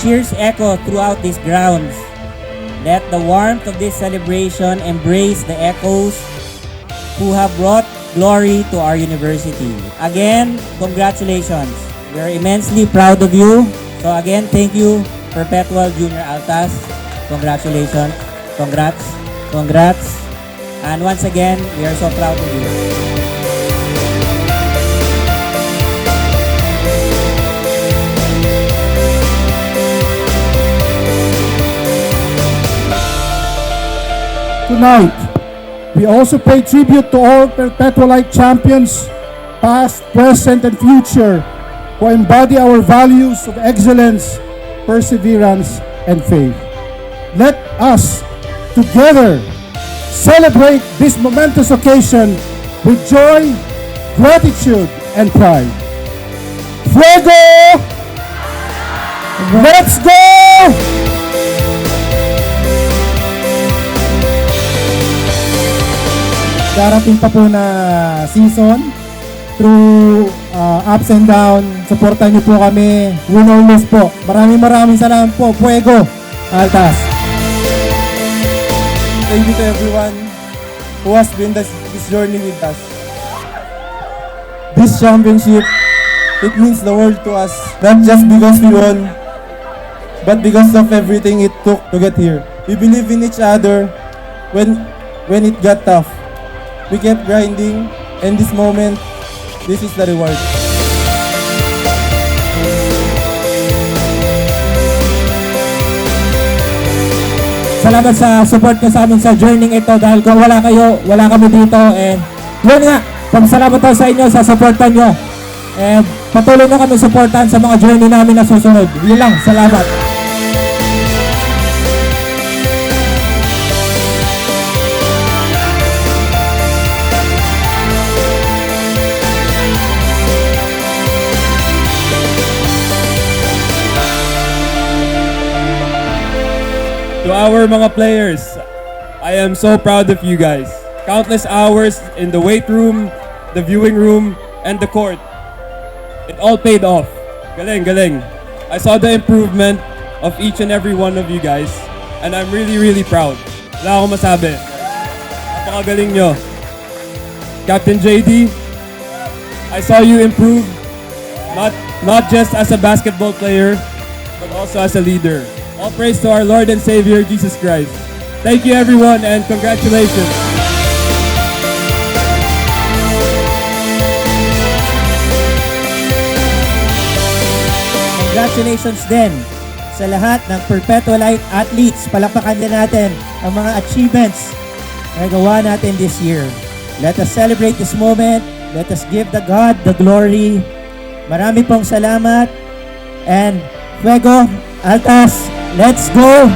cheers echo throughout these grounds. Let the warmth of this celebration embrace the echoes who have brought glory to our university. Again, congratulations. We are immensely proud of you. So again, thank you, Perpetual Junior Altas. Congratulations. Congrats. Congrats. And once again, we are so proud of you. Tonight, we also pay tribute to all Perpetualite champions, past, present, and future, who embody our values of excellence, perseverance, and faith. Let us, together, celebrate this momentous occasion with joy, gratitude, and pride. Fuego! Let's go! Darating pa po na season, through ups and downs, supportan niyo po kami, win or lose po. Maraming salamat po, Fuego Altas. Thank you to everyone who has been this journey with us. This championship, it means the world to us, not just because we won, but because of everything it took to get here. We believe in each other when it got tough. We kept grinding, and this moment, this is the reward. Salamat sa support nyo sa amin sa journey ito, dahil kung wala kayo, wala kami dito. And yun nga, salamat tayo sa inyo sa supportan nyo. And patuloy na kami supportan sa mga journey namin na susunod. Yun lang, salamat. To our mga players, I am so proud of you guys. Countless hours in the weight room, the viewing room, and the court. It all paid off. Galing, galing. I saw the improvement of each and every one of you guys, and I'm really proud. Wala akong masabi. Napakagaling nyo. Captain JD, I saw you improve, not just as a basketball player, but also as a leader. All praise to our Lord and Savior, Jesus Christ. Thank you everyone and congratulations. Congratulations din sa lahat ng Perpetualite athletes. Palakpakan din natin ang mga achievements na nagawa natin this year. Let us celebrate this moment. Let us give the God the glory. Marami pong salamat. And Fuego Altas, let's go!